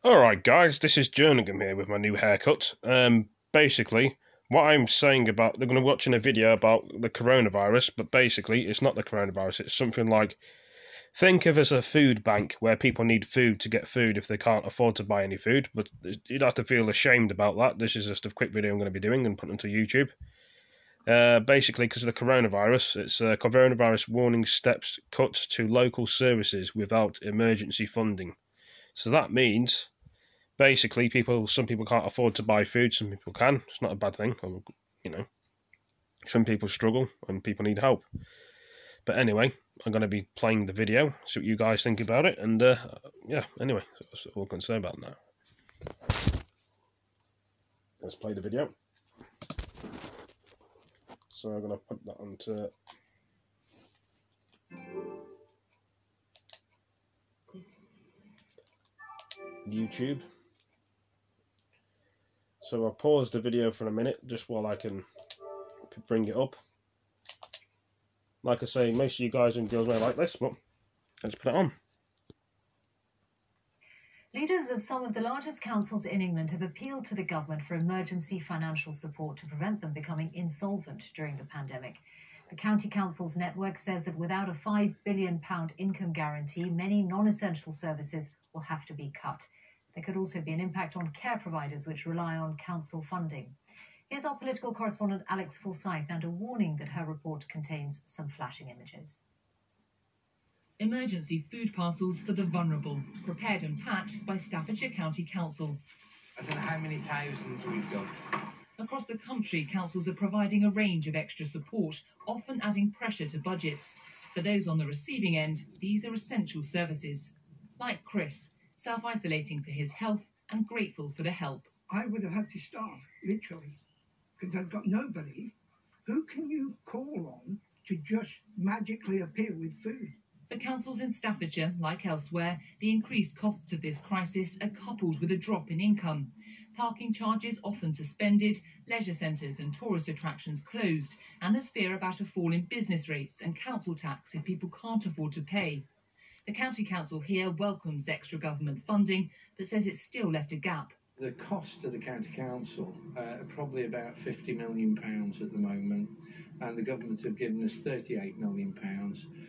Alright guys, this is Jerningham here with my new haircut. Basically, what I'm saying about, they're going to be watching a video about the coronavirus, but basically it's not the coronavirus, it's something like, think of as a food bank where people need food to get food if they can't afford to buy any food, but you don't have to feel ashamed about that. This is just a quick video I'm going to be doing and putting onto YouTube. Basically, because of the coronavirus, it's coronavirus warning steps cuts to local services without emergency funding. So that means basically, some people can't afford to buy food, some people can. It's not a bad thing. You know, some people struggle and people need help. But anyway, I'm going to be playing the video, see what you guys think about it, and yeah, anyway, that's all I can say about that. Let's play the video. So I'm going to put that onto YouTube. So I'll pause the video for a minute just while I can bring it up. Like I say, most of you guys and girls may like this, but let's put it on. Leaders of some of the largest councils in England have appealed to the government for emergency financial support to prevent them becoming insolvent during the pandemic. The County Council's network says that without a £5 billion income guarantee, many non-essential services will have to be cut. There could also be an impact on care providers which rely on council funding. Here's our political correspondent Alex Forsyth and a warning that her report contains some flashing images. Emergency food parcels for the vulnerable, prepared and packed by Staffordshire County Council. I don't know how many thousands we've done. Across the country, councils are providing a range of extra support, often adding pressure to budgets. For those on the receiving end, these are essential services. Like Chris, self-isolating for his health and grateful for the help. I would have had to starve, literally, because I've got nobody. Who can you call on to just magically appear with food? For councils in Staffordshire, like elsewhere, the increased costs of this crisis are coupled with a drop in income. Parking charges often suspended, leisure centres and tourist attractions closed, and there's fear about a fall in business rates and council tax if people can't afford to pay. The County Council here welcomes extra government funding, but says it's still left a gap. The cost to the County Council are probably about £50 million at the moment, and the government have given us £38 million.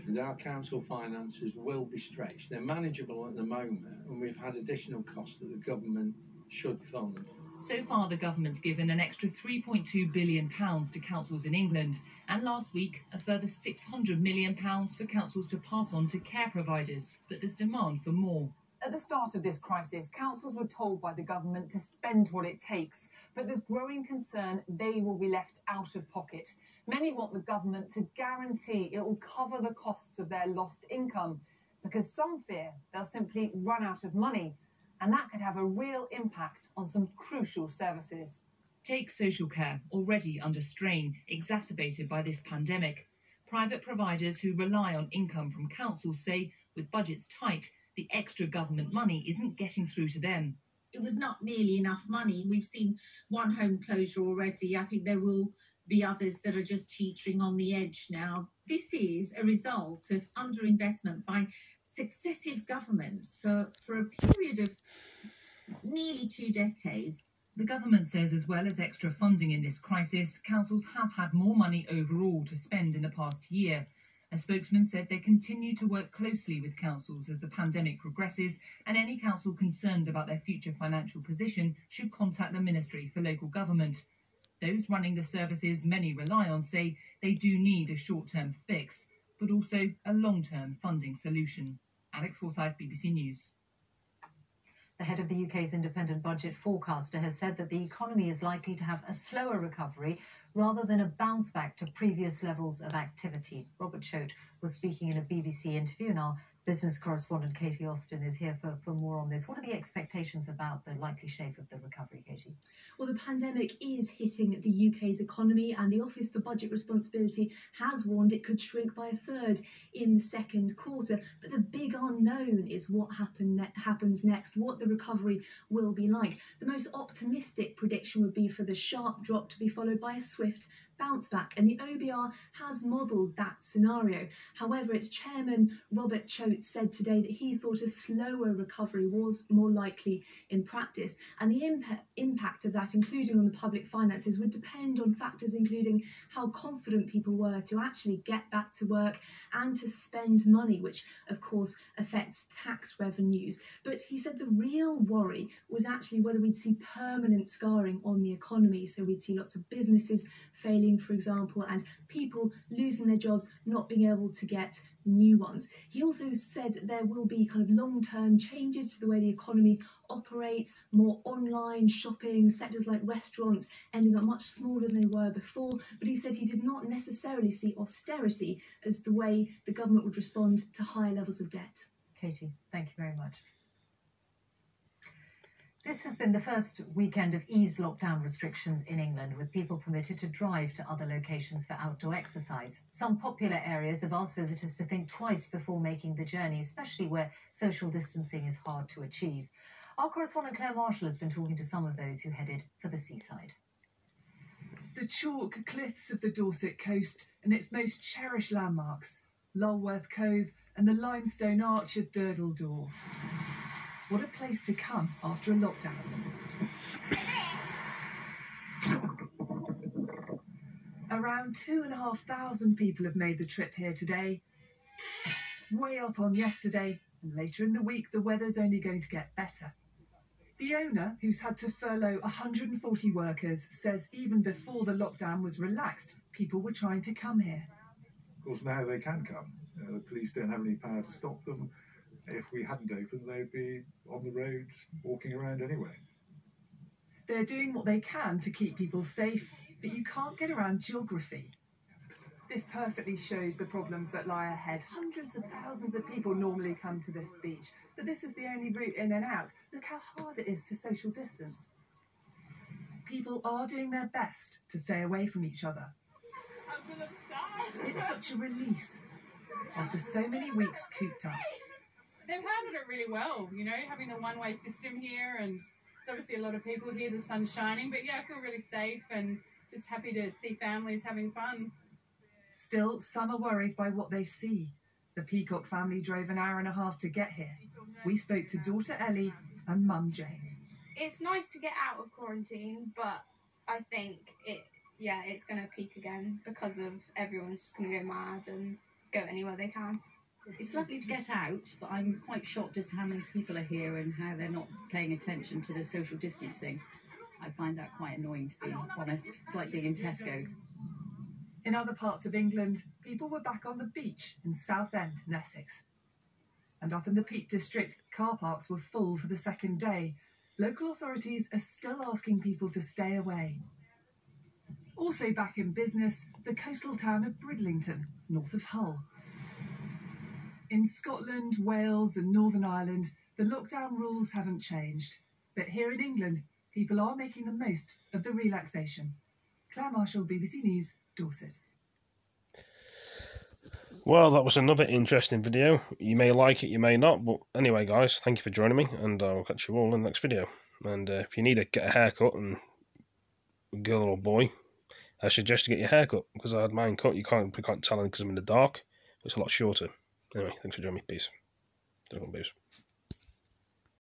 And our council finances will be stretched. They're manageable at the moment, and we've had additional costs that the government should fund. So far, the government's given an extra £3.2 billion to councils in England, and last week, a further £600 million for councils to pass on to care providers. But there's demand for more. At the start of this crisis, councils were told by the government to spend what it takes, but there's growing concern they will be left out of pocket. Many want the government to guarantee it will cover the costs of their lost income, because some fear they'll simply run out of money, and that could have a real impact on some crucial services. Take social care, already under strain, exacerbated by this pandemic. Private providers who rely on income from councils say, with budgets tight, the extra government money isn't getting through to them. It was not nearly enough money. We've seen one home closure already. I think there will be others that are just teetering on the edge now. This is a result of underinvestment by successive governments for a period of nearly 2 decades. The government says as well as extra funding in this crisis, councils have had more money overall to spend in the past year. A spokesman said they continue to work closely with councils as the pandemic progresses, and any council concerned about their future financial position should contact the Ministry for Local Government. Those running the services many rely on say they do need a short-term fix, but also a long-term funding solution. Alex Forsyth, BBC News. The head of the UK's independent budget forecaster has said that the economy is likely to have a slower recovery rather than a bounce back to previous levels of activity. Robert Choate was speaking in a BBC interview, and our business correspondent Katie Austin is here for more on this. What are the expectations about the likely shape of the recovery, Katie? Well, the pandemic is hitting the UK's economy, and the Office for Budget Responsibility has warned it could shrink by a third in the second quarter. But the big unknown is what happens next, what the recovery will be like. The most optimistic prediction would be for the sharp drop to be followed by a swift bounce back, and the OBR has modelled that scenario. However, its chairman, Robert Choate, said today that he thought a slower recovery was more likely in practice, and the impact of that, including on the public finances, would depend on factors including how confident people were to actually get back to work and to spend money, which of course affects tax revenues. But he said the real worry was actually whether we'd see permanent scarring on the economy. So we'd see lots of businesses failing, for example, and people losing their jobs, not being able to get new ones. He also said there will be kind of long-term changes to the way the economy operates, more online shopping, sectors like restaurants ending up much smaller than they were before, but he said he did not necessarily see austerity as the way the government would respond to high levels of debt. Katie, thank you very much. This has been the first weekend of eased lockdown restrictions in England, with people permitted to drive to other locations for outdoor exercise. Some popular areas have asked visitors to think twice before making the journey, especially where social distancing is hard to achieve. Our correspondent Claire Marshall has been talking to some of those who headed for the seaside. The chalk cliffs of the Dorset coast and its most cherished landmarks, Lulworth Cove and the limestone arch of Durdle Door. What a place to come after a lockdown. Around 2,500 people have made the trip here today. Way up on yesterday, and later in the week the weather's only going to get better. The owner, who's had to furlough 140 workers, says even before the lockdown was relaxed, people were trying to come here. Of course, now they can come. The police don't have any power to stop them. If we hadn't opened, they'd be on the roads, walking around anyway. They're doing what they can to keep people safe, but you can't get around geography. This perfectly shows the problems that lie ahead. Hundreds of thousands of people normally come to this beach, but this is the only route in and out. Look how hard it is to social distance. People are doing their best to stay away from each other. It's such a release after so many weeks cooped up. They've handled it really well, you know, having the one-way system here, and there's obviously a lot of people here, the sun's shining, but yeah, I feel really safe and just happy to see families having fun. Still, some are worried by what they see. The Peacock family drove an hour and a half to get here. We spoke to daughter Ellie and mum Jane. It's nice to get out of quarantine, but I think it's going to peak again because of everyone's just going to go mad and go anywhere they can. It's lovely to get out, but I'm quite shocked as to how many people are here and how they're not paying attention to the social distancing. I find that quite annoying, to be honest. It's like being in Tesco's. In other parts of England, people were back on the beach in Southend and Essex. And up in the Peak District, car parks were full for the second day. Local authorities are still asking people to stay away. Also back in business, the coastal town of Bridlington, north of Hull. In Scotland, Wales and Northern Ireland, the lockdown rules haven't changed. But here in England, people are making the most of the relaxation. Claire Marshall, BBC News, Dorset. Well, that was another interesting video. You may like it, you may not. But anyway, guys, thank you for joining me, and I'll catch you all in the next video. And if you need to get a haircut, and girl or boy, I suggest you get your haircut, because I had mine cut. You can't tell because I'm in the dark. It's a lot shorter. Anyway, thanks for joining me. Peace. Peace.